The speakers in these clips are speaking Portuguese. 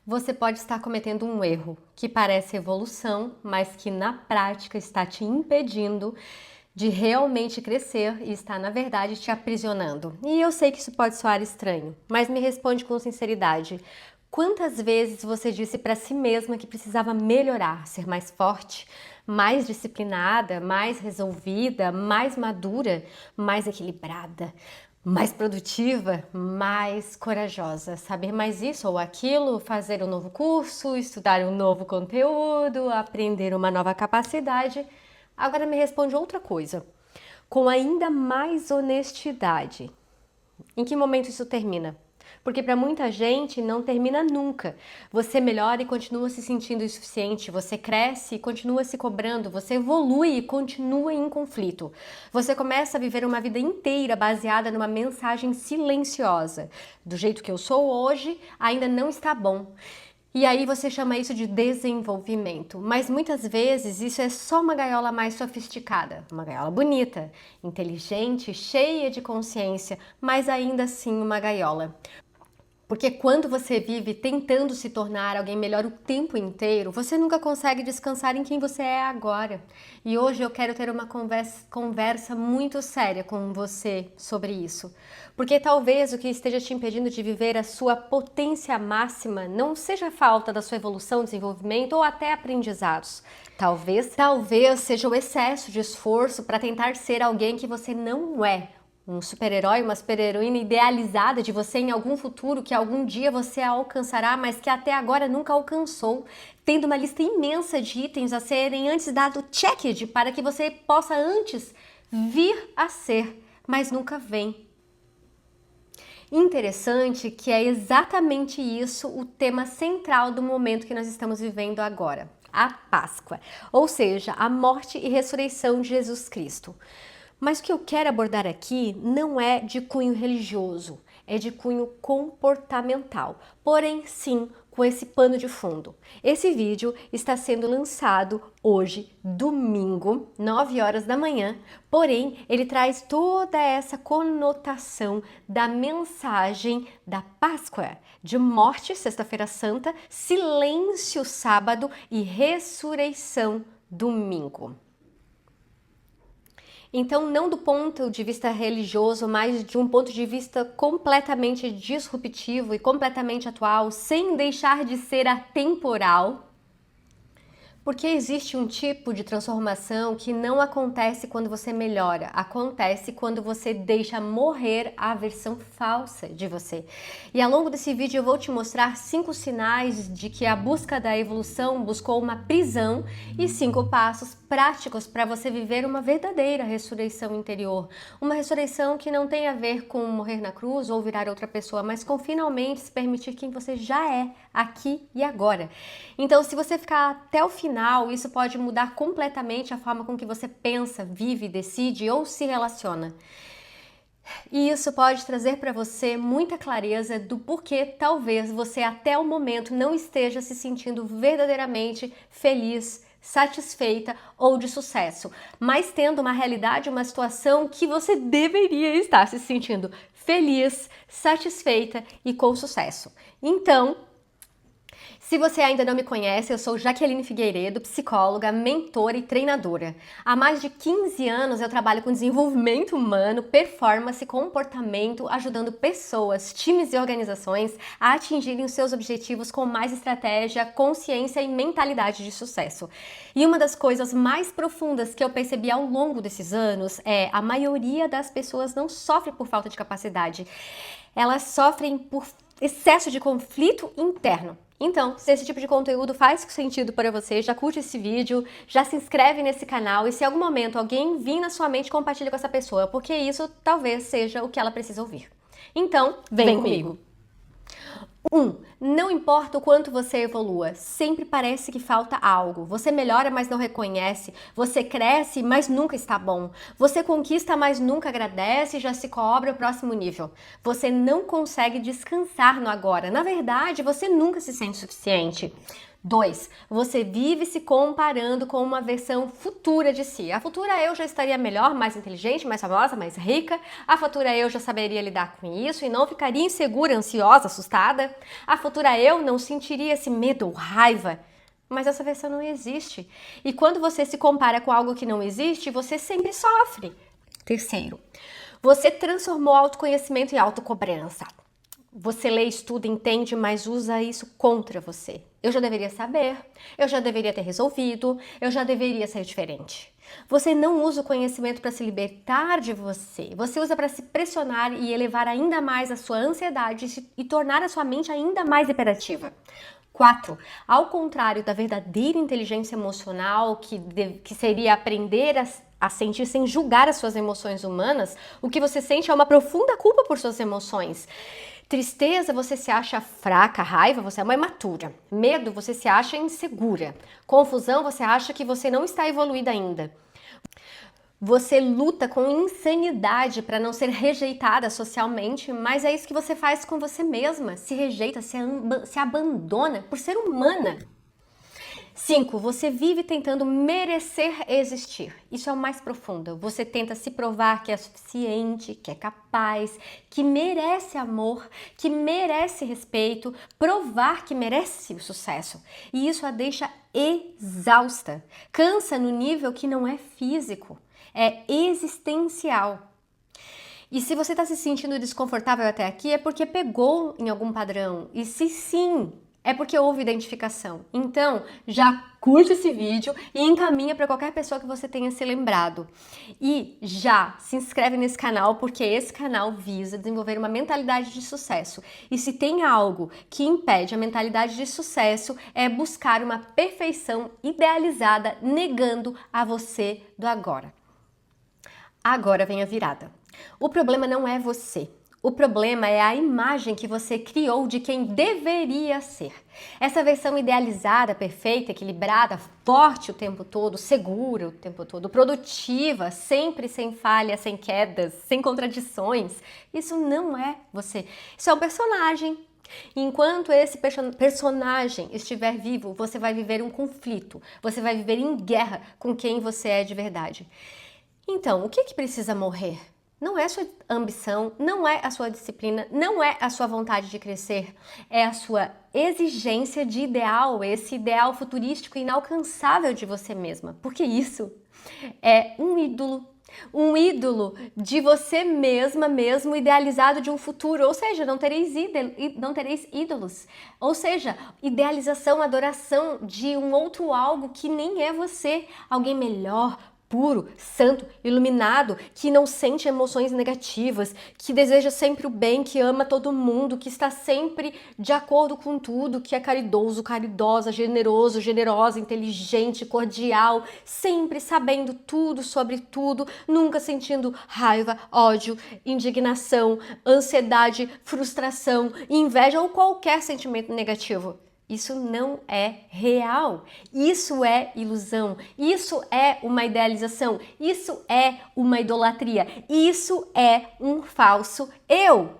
Você pode estar cometendo um erro que parece evolução, mas que na prática está te impedindo de realmente crescer e está, na verdade, te aprisionando. E eu sei que isso pode soar estranho, mas me responde com sinceridade. Quantas vezes você disse para si mesma que precisava melhorar, ser mais forte, mais disciplinada, mais resolvida, mais madura, mais equilibrada, mais produtiva, mais corajosa, saber mais isso ou aquilo, fazer um novo curso, estudar um novo conteúdo, aprender uma nova capacidade? Agora me responde outra coisa, com ainda mais honestidade. Em que momento isso termina? Porque para muita gente não termina nunca. Você melhora e continua se sentindo insuficiente, você cresce e continua se cobrando, você evolui e continua em conflito. Você começa a viver uma vida inteira baseada numa mensagem silenciosa. Do jeito que eu sou hoje, ainda não está bom. E aí você chama isso de desenvolvimento, mas muitas vezes isso é só uma gaiola mais sofisticada, uma gaiola bonita, inteligente, cheia de consciência, mas ainda assim uma gaiola. Porque quando você vive tentando se tornar alguém melhor o tempo inteiro, você nunca consegue descansar em quem você é agora. E hoje eu quero ter uma conversa muito séria com você sobre isso. Porque talvez o que esteja te impedindo de viver a sua potência máxima não seja a falta da sua evolução, desenvolvimento ou até aprendizados. Talvez seja o excesso de esforço para tentar ser alguém que você não é. Um super-herói, uma super-heroína idealizada de você em algum futuro que algum dia você alcançará, mas que até agora nunca alcançou, tendo uma lista imensa de itens a serem antes dado check para que você possa antes vir a ser, mas nunca vem. Interessante que é exatamente isso o tema central do momento que nós estamos vivendo agora, a Páscoa, ou seja, a morte e ressurreição de Jesus Cristo. Mas o que eu quero abordar aqui não é de cunho religioso, é de cunho comportamental, porém sim com esse pano de fundo. Esse vídeo está sendo lançado hoje, domingo, 9 horas da manhã, porém ele traz toda essa conotação da mensagem da Páscoa, de morte, sexta-feira santa, silêncio, sábado e ressurreição, domingo. Então, não do ponto de vista religioso, mas de um ponto de vista completamente disruptivo e completamente atual, sem deixar de ser atemporal. Porque existe um tipo de transformação que não acontece quando você melhora, acontece quando você deixa morrer a versão falsa de você. E ao longo desse vídeo eu vou te mostrar 5 sinais de que a busca da evolução buscou uma prisão e 5 passos práticos para você viver uma verdadeira ressurreição interior. Uma ressurreição que não tem a ver com morrer na cruz ou virar outra pessoa, mas com finalmente se permitir quem você já é, aqui e agora. Então, se você ficar até o final, isso pode mudar completamente a forma com que você pensa, vive, decide ou se relaciona. E isso pode trazer para você muita clareza do porquê talvez você até o momento não esteja se sentindo verdadeiramente feliz, satisfeita ou de sucesso, mas tendo uma realidade, uma situação que você deveria estar se sentindo feliz, satisfeita e com sucesso. Então, se você ainda não me conhece, eu sou Jaqueline Figueiredo, psicóloga, mentora e treinadora. Há mais de 15 anos eu trabalho com desenvolvimento humano, performance, comportamento, ajudando pessoas, times e organizações a atingirem os seus objetivos com mais estratégia, consciência e mentalidade de sucesso. E uma das coisas mais profundas que eu percebi ao longo desses anos é a maioria das pessoas não sofre por falta de capacidade, elas sofrem por excesso de conflito interno. Então, se esse tipo de conteúdo faz sentido para você, já curte esse vídeo, já se inscreve nesse canal e se em algum momento alguém vir na sua mente, compartilhe com essa pessoa, porque isso talvez seja o que ela precisa ouvir. Então, vem comigo. 1. Não importa o quanto você evolua, sempre parece que falta algo. Você melhora, mas não reconhece. Você cresce, mas nunca está bom. Você conquista, mas nunca agradece e já se cobra o próximo nível. Você não consegue descansar no agora. Na verdade, você nunca se sente suficiente. 2. Você vive se comparando com uma versão futura de si. A futura eu já estaria melhor, mais inteligente, mais famosa, mais rica. A futura eu já saberia lidar com isso e não ficaria insegura, ansiosa, assustada. A futura eu não sentiria esse medo ou raiva. Mas essa versão não existe. E quando você se compara com algo que não existe, você sempre sofre. 3. Você transformou autoconhecimento em autocobrança. Você lê, estuda, entende, mas usa isso contra você. Eu já deveria saber, eu já deveria ter resolvido, eu já deveria ser diferente. Você não usa o conhecimento para se libertar de você. Você usa para se pressionar e elevar ainda mais a sua ansiedade e tornar a sua mente ainda mais hiperativa. 4. Ao contrário da verdadeira inteligência emocional, que seria aprender a sentir sem julgar as suas emoções humanas, o que você sente é uma profunda culpa por suas emoções. Tristeza, você se acha fraca. Raiva, você é uma imatura. Medo, você se acha insegura. Confusão, você acha que você não está evoluída ainda. Você luta com insanidade para não ser rejeitada socialmente, mas é isso que você faz com você mesma. Se rejeita, se abandona por ser humana. 5. Você vive tentando merecer existir. Isso é o mais profundo. Você tenta se provar que é suficiente, que é capaz, que merece amor, que merece respeito, provar que merece o sucesso. E isso a deixa exausta. Cansa no nível que não é físico, é existencial. E se você está se sentindo desconfortável até aqui, é porque pegou em algum padrão. E se sim, é porque houve identificação. Então, já curte esse vídeo e encaminha para qualquer pessoa que você tenha se lembrado. E já se inscreve nesse canal, porque esse canal visa desenvolver uma mentalidade de sucesso. E se tem algo que impede a mentalidade de sucesso, é buscar uma perfeição idealizada, negando a você do agora. Agora vem a virada. O problema não é você. O problema é a imagem que você criou de quem deveria ser. Essa versão idealizada, perfeita, equilibrada, forte o tempo todo, segura o tempo todo, produtiva, sempre sem falhas, sem quedas, sem contradições. Isso não é você. Isso é um personagem. Enquanto esse personagem estiver vivo, você vai viver um conflito. Você vai viver em guerra com quem você é de verdade. Então, o que precisa morrer? Não é a sua ambição, não é a sua disciplina, não é a sua vontade de crescer, é a sua exigência de ideal, esse ideal futurístico inalcançável de você mesma, porque isso é um ídolo de você mesma mesmo, idealizado de um futuro, ou seja, não tereis ídolos, ou seja, idealização, adoração de um outro algo que nem é você, alguém melhor, puro, santo, iluminado, que não sente emoções negativas, que deseja sempre o bem, que ama todo mundo, que está sempre de acordo com tudo, que é caridoso, caridosa, generoso, generosa, inteligente, cordial, sempre sabendo tudo sobre tudo, nunca sentindo raiva, ódio, indignação, ansiedade, frustração, inveja ou qualquer sentimento negativo. Isso não é real, isso é ilusão, isso é uma idealização, isso é uma idolatria, isso é um falso eu.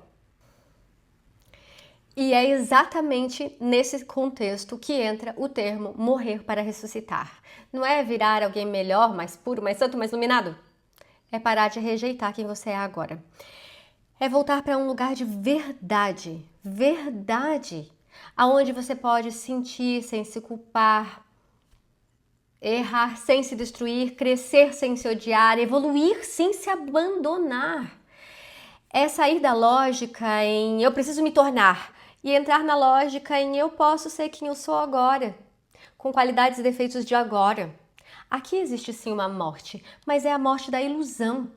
E é exatamente nesse contexto que entra o termo morrer para ressuscitar. Não é virar alguém melhor, mais puro, mais santo, mais iluminado. É parar de rejeitar quem você é agora. É voltar para um lugar de verdade, verdade. Aonde você pode sentir sem se culpar, errar sem se destruir, crescer sem se odiar, evoluir sem se abandonar. É sair da lógica em eu preciso me tornar e entrar na lógica em eu posso ser quem eu sou agora, com qualidades e defeitos de agora. Aqui existe sim uma morte, mas é a morte da ilusão.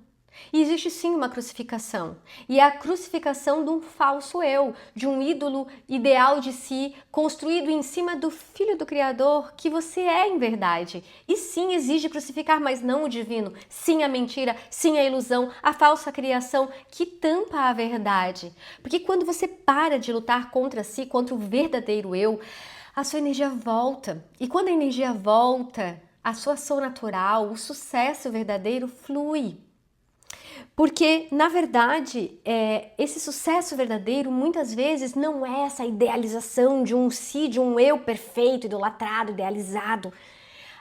E existe sim uma crucificação, e é a crucificação de um falso eu, de um ídolo ideal de si, construído em cima do Filho do Criador, que você é em verdade. E sim, exige crucificar, mas não o divino, sim a mentira, sim a ilusão, a falsa criação que tampa a verdade. Porque quando você para de lutar contra si, contra o verdadeiro eu, a sua energia volta. E quando a energia volta, a sua ação natural, o sucesso verdadeiro flui. Porque, na verdade, esse sucesso verdadeiro muitas vezes não é essa idealização de um si, de um eu perfeito, idolatrado, idealizado.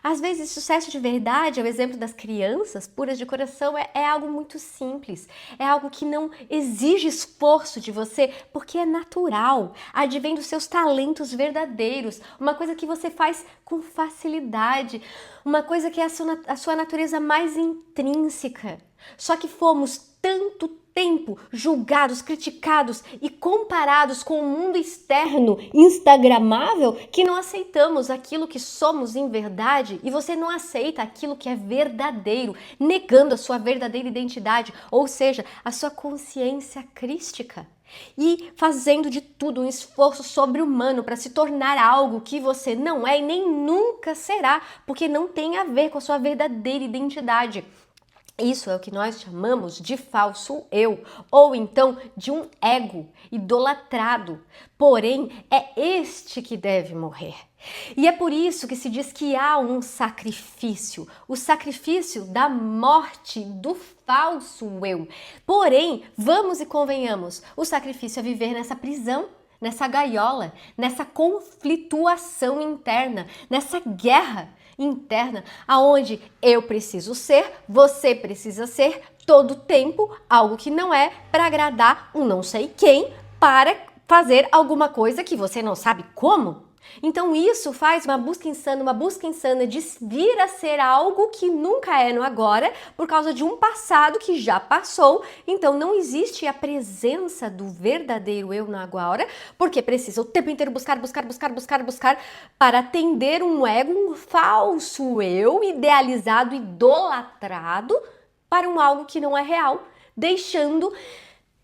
Às vezes, sucesso de verdade, é o exemplo das crianças puras de coração, é algo muito simples. É algo que não exige esforço de você, porque é natural. Advém dos seus talentos verdadeiros. Uma coisa que você faz com facilidade. Uma coisa que é a sua natureza mais intrínseca. Só que fomos tanto tempo julgados, criticados e comparados com o mundo externo, instagramável, que não aceitamos aquilo que somos em verdade e você não aceita aquilo que é verdadeiro, negando a sua verdadeira identidade, ou seja, a sua consciência crística. E fazendo de tudo um esforço sobre-humano para se tornar algo que você não é e nem nunca será, porque não tem a ver com a sua verdadeira identidade. Isso é o que nós chamamos de falso eu, ou então de um ego idolatrado. Porém, é este que deve morrer. E é por isso que se diz que há um sacrifício, o sacrifício da morte do falso eu. Porém, vamos e convenhamos, o sacrifício é viver nessa prisão, nessa gaiola, nessa conflituação interna, nessa guerra interna, aonde eu preciso ser, você precisa ser, todo tempo, algo que não é, para agradar um não sei quem, para fazer alguma coisa que você não sabe como. Então isso faz uma busca insana de vir a ser algo que nunca é no agora, por causa de um passado que já passou. Então não existe a presença do verdadeiro eu no agora, porque precisa o tempo inteiro buscar para atender um ego, um falso eu, idealizado, idolatrado, para um algo que não é real, deixando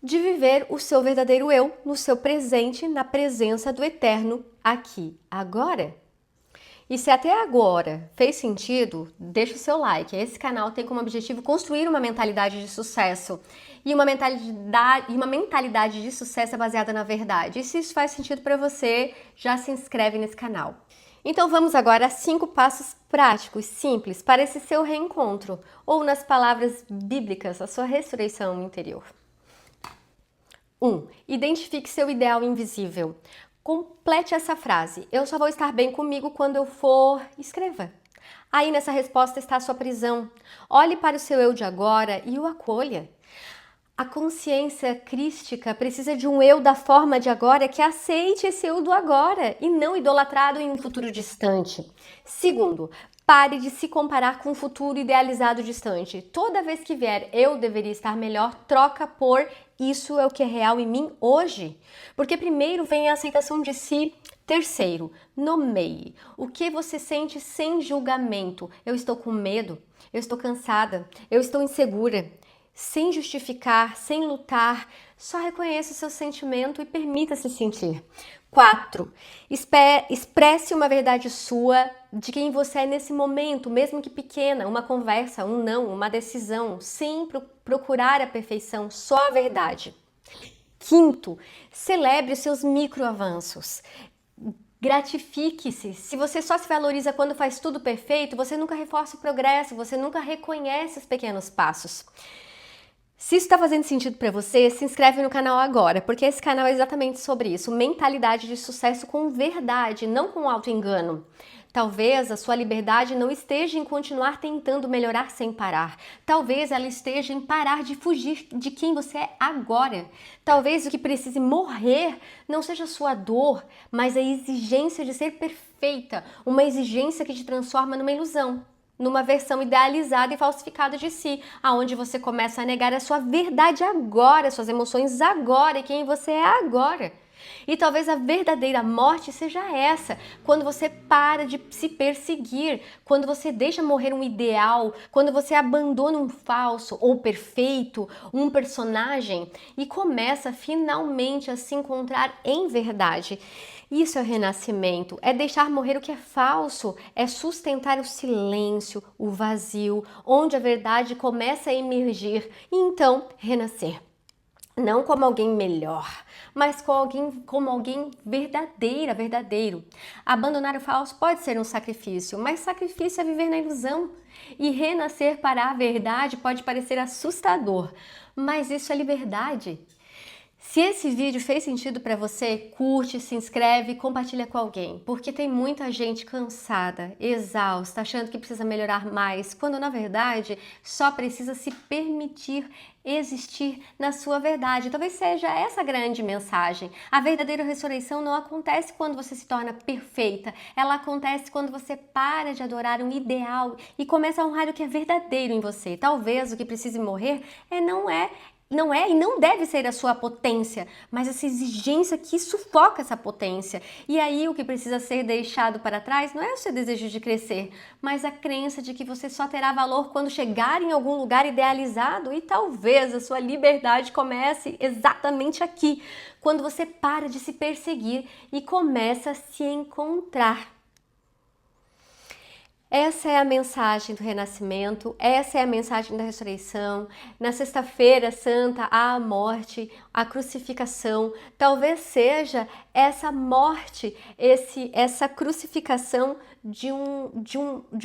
de viver o seu verdadeiro eu no seu presente, na presença do eterno aqui, agora. E se até agora fez sentido, deixa o seu like. Esse canal tem como objetivo construir uma mentalidade de sucesso. E uma mentalidade de sucesso é baseada na verdade. E se isso faz sentido para você, já se inscreve nesse canal. Então vamos agora a 5 passos práticos, simples, para esse seu reencontro. Ou nas palavras bíblicas, a sua ressurreição interior. 1. Identifique seu ideal invisível. Complete essa frase. Eu só vou estar bem comigo quando eu for... Escreva. Aí nessa resposta está a sua prisão. Olhe para o seu eu de agora e o acolha. A consciência crística precisa de um eu da forma de agora que aceite esse eu do agora e não idolatrado em um futuro distante. 2. Pare de se comparar com um futuro idealizado distante. Toda vez que vier eu deveria estar melhor, troca por isso é o que é real em mim hoje. Porque primeiro vem a aceitação de si. 3. Nomeie. O que você sente sem julgamento? Eu estou com medo, eu estou cansada, eu estou insegura. Sem justificar, sem lutar, só reconheça o seu sentimento e permita-se sentir. 4. Expresse uma verdade sua de quem você é nesse momento, mesmo que pequena, uma conversa, um não, uma decisão, sem procurar a perfeição, só a verdade. 5. Celebre os seus microavanços. Gratifique-se. Se você só se valoriza quando faz tudo perfeito, você nunca reforça o progresso, você nunca reconhece os pequenos passos. Se isso está fazendo sentido para você, se inscreve no canal agora, porque esse canal é exatamente sobre isso, mentalidade de sucesso com verdade, não com auto-engano. Talvez a sua liberdade não esteja em continuar tentando melhorar sem parar. Talvez ela esteja em parar de fugir de quem você é agora. Talvez o que precise morrer não seja a sua dor, mas a exigência de ser perfeita, uma exigência que te transforma numa ilusão, numa versão idealizada e falsificada de si, aonde você começa a negar a sua verdade agora, suas emoções agora e quem você é agora. E talvez a verdadeira morte seja essa, quando você para de se perseguir, quando você deixa morrer um ideal, quando você abandona um falso ou perfeito, um personagem e começa finalmente a se encontrar em verdade. Isso é o renascimento, é deixar morrer o que é falso, é sustentar o silêncio, o vazio, onde a verdade começa a emergir e então renascer. Não como alguém melhor, mas como alguém verdadeiro. Abandonar o falso pode ser um sacrifício, mas sacrifício é viver na ilusão. E renascer para a verdade pode parecer assustador, mas isso é liberdade. Se esse vídeo fez sentido para você, curte, se inscreve e compartilha com alguém, porque tem muita gente cansada, exausta, achando que precisa melhorar mais, quando na verdade só precisa se permitir existir na sua verdade. Talvez seja essa a grande mensagem. A verdadeira ressurreição não acontece quando você se torna perfeita, ela acontece quando você para de adorar um ideal e começa a honrar o que é verdadeiro em você. Talvez o que precise morrer não é e não deve ser a sua potência, mas essa exigência que sufoca essa potência. E aí o que precisa ser deixado para trás não é o seu desejo de crescer, mas a crença de que você só terá valor quando chegar em algum lugar idealizado, e talvez a sua liberdade comece exatamente aqui, quando você para de se perseguir e começa a se encontrar. Essa é a mensagem do renascimento, essa é a mensagem da ressurreição. Na sexta-feira santa há a morte, a crucificação. Talvez seja essa morte, essa crucificação de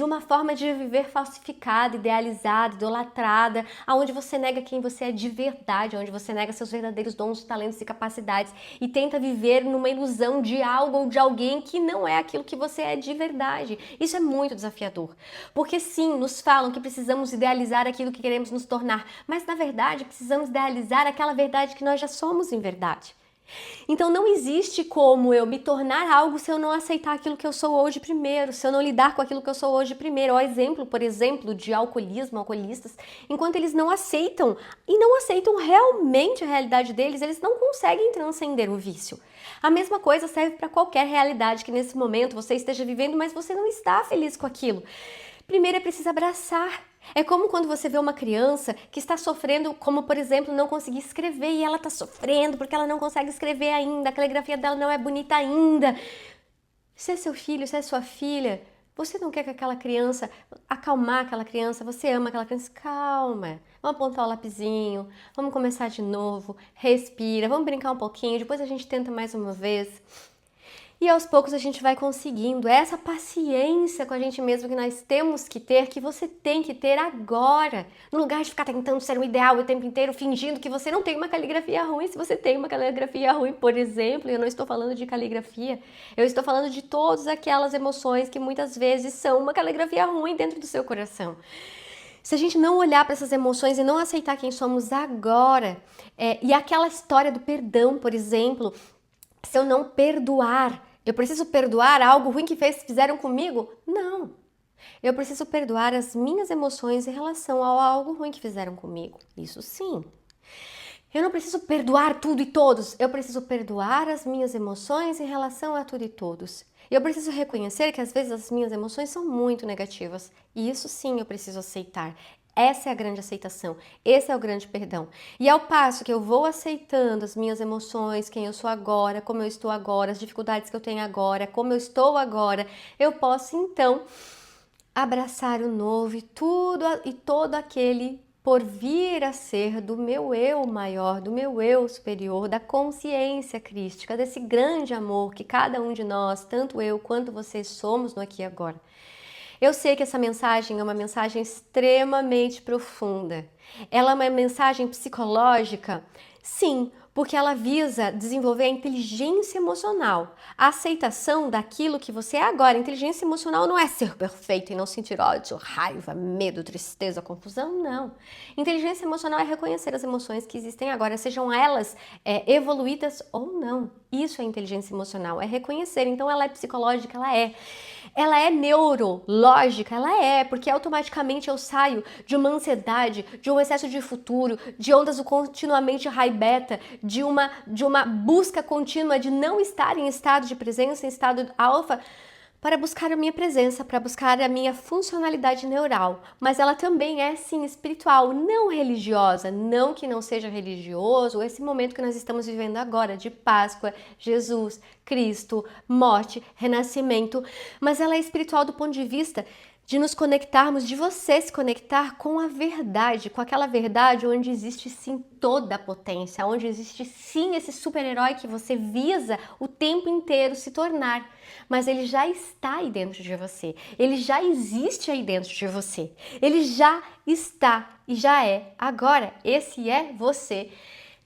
uma forma de viver falsificada, idealizada, idolatrada, onde você nega quem você é de verdade, onde você nega seus verdadeiros dons, talentos e capacidades e tenta viver numa ilusão de algo ou de alguém que não é aquilo que você é de verdade. Isso é muito desafiador, porque sim, nos falam que precisamos idealizar aquilo que queremos nos tornar, mas na verdade precisamos idealizar aquela verdade que nós já somos em verdade. Então não existe como eu me tornar algo se eu não aceitar aquilo que eu sou hoje primeiro, se eu não lidar com aquilo que eu sou hoje primeiro. Exemplo, por exemplo, de alcoolistas, enquanto eles não aceitam e não aceitam realmente a realidade deles, eles não conseguem transcender o vício. A mesma coisa serve para qualquer realidade que nesse momento você esteja vivendo, mas você não está feliz com aquilo. Primeiro é preciso abraçar. É como quando você vê uma criança que está sofrendo, como por exemplo, não conseguir escrever, e ela está sofrendo porque ela não consegue escrever ainda, a caligrafia dela não é bonita ainda. Se é seu filho, se é sua filha, você não quer que aquela criança, acalmar aquela criança, você ama aquela criança, calma, vamos apontar o lapisinho, vamos começar de novo, respira, vamos brincar um pouquinho, depois a gente tenta mais uma vez. E aos poucos a gente vai conseguindo essa paciência com a gente mesmo que nós temos que ter, que você tem que ter agora. No lugar de ficar tentando ser um ideal o tempo inteiro, fingindo que você não tem uma caligrafia ruim. Se você tem uma caligrafia ruim, por exemplo, eu não estou falando de caligrafia, eu estou falando de todas aquelas emoções que muitas vezes são uma caligrafia ruim dentro do seu coração. Se a gente não olhar para essas emoções e não aceitar quem somos agora, e aquela história do perdão, por exemplo, se eu não perdoar, eu preciso perdoar algo ruim que fizeram comigo? Não. Eu preciso perdoar as minhas emoções em relação a algo ruim que fizeram comigo. Isso sim. Eu não preciso perdoar tudo e todos. Eu preciso perdoar as minhas emoções em relação a tudo e todos. Eu preciso reconhecer que às vezes as minhas emoções são muito negativas. E isso sim eu preciso aceitar. Essa é a grande aceitação, esse é o grande perdão. E ao passo que eu vou aceitando as minhas emoções, quem eu sou agora, como eu estou agora, as dificuldades que eu tenho agora, como eu estou agora, eu posso então abraçar o novo e todo aquele por vir a ser do meu eu maior, do meu eu superior, da consciência crística, desse grande amor que cada um de nós, tanto eu quanto você, somos no aqui e agora. Eu sei que essa mensagem é uma mensagem extremamente profunda. Ela é uma mensagem psicológica? Sim, porque ela visa desenvolver a inteligência emocional, a aceitação daquilo que você é agora. Inteligência emocional não é ser perfeito e não sentir ódio, raiva, medo, tristeza, confusão, não. Inteligência emocional é reconhecer as emoções que existem agora, sejam elas evoluídas ou não. Isso é inteligência emocional, é reconhecer. Então ela é psicológica, ela é neurológica, porque automaticamente eu saio de uma ansiedade, de um excesso de futuro, de ondas continuamente high beta, de uma busca contínua de não estar em estado de presença, em estado alfa, para buscar a minha presença, para buscar a minha funcionalidade neural. Mas ela também é, sim, espiritual, não religiosa. Não que não seja religioso, esse momento que nós estamos vivendo agora, de Páscoa, Jesus, Cristo, morte, renascimento. Mas ela é espiritual do ponto de vista de nos conectarmos, de você se conectar com a verdade, com aquela verdade onde existe sim toda a potência, onde existe sim esse super-herói que você visa o tempo inteiro se tornar. Mas ele já está aí dentro de você, ele já existe aí dentro de você, ele já está e já é. Agora, esse é você.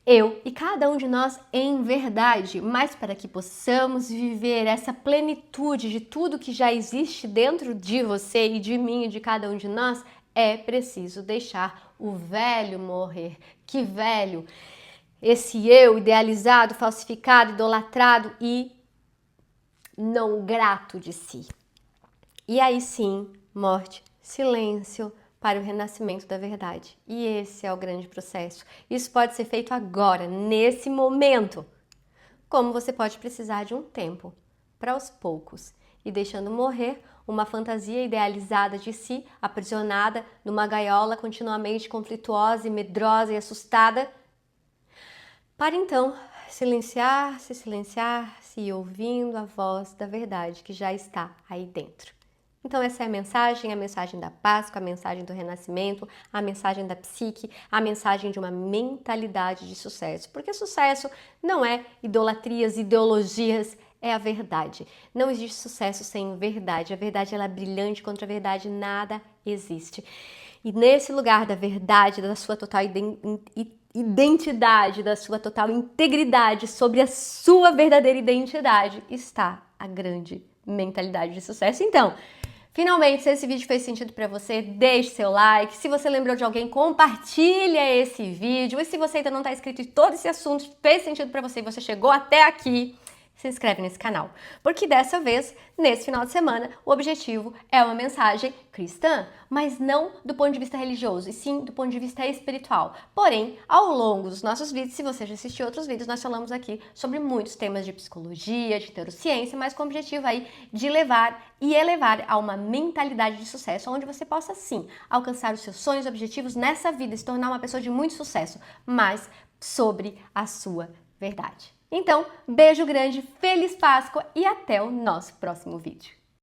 Eu e cada um de nós em verdade, mas para que possamos viver essa plenitude de tudo que já existe dentro de você e de mim e de cada um de nós, é preciso deixar o velho morrer. Que velho? Esse eu idealizado, falsificado, idolatrado e não grato de si. E aí sim, morte, silêncio, para o renascimento da verdade. E esse é o grande processo. Isso pode ser feito agora, nesse momento. Como você pode precisar de um tempo, para aos poucos, e deixando morrer uma fantasia idealizada de si, aprisionada numa gaiola continuamente conflituosa e medrosa e assustada, para então silenciar-se e ouvindo a voz da verdade que já está aí dentro. Então essa é a mensagem da Páscoa, a mensagem do renascimento, a mensagem da psique, a mensagem de uma mentalidade de sucesso. Porque sucesso não é idolatrias, ideologias, é a verdade. Não existe sucesso sem verdade. A verdade ela é brilhante, contra a verdade nada existe. E nesse lugar da verdade, da sua total identidade, da sua total integridade sobre a sua verdadeira identidade, está a grande mentalidade de sucesso. Então, finalmente, se esse vídeo fez sentido para você, deixe seu like. Se você lembrou de alguém, compartilha esse vídeo. E se você ainda não está inscrito em todo esse assunto, fez sentido para você e você chegou até aqui, se inscreve nesse canal. Porque dessa vez, nesse final de semana, o objetivo é uma mensagem cristã, mas não do ponto de vista religioso, e sim do ponto de vista espiritual. Porém, ao longo dos nossos vídeos, se você já assistiu outros vídeos, nós falamos aqui sobre muitos temas de psicologia, de neurociência, mas com o objetivo aí de levar e elevar a uma mentalidade de sucesso, onde você possa sim alcançar os seus sonhos, objetivos nessa vida, se tornar uma pessoa de muito sucesso, mas sobre a sua verdade. Então, beijo grande, feliz Páscoa e até o nosso próximo vídeo.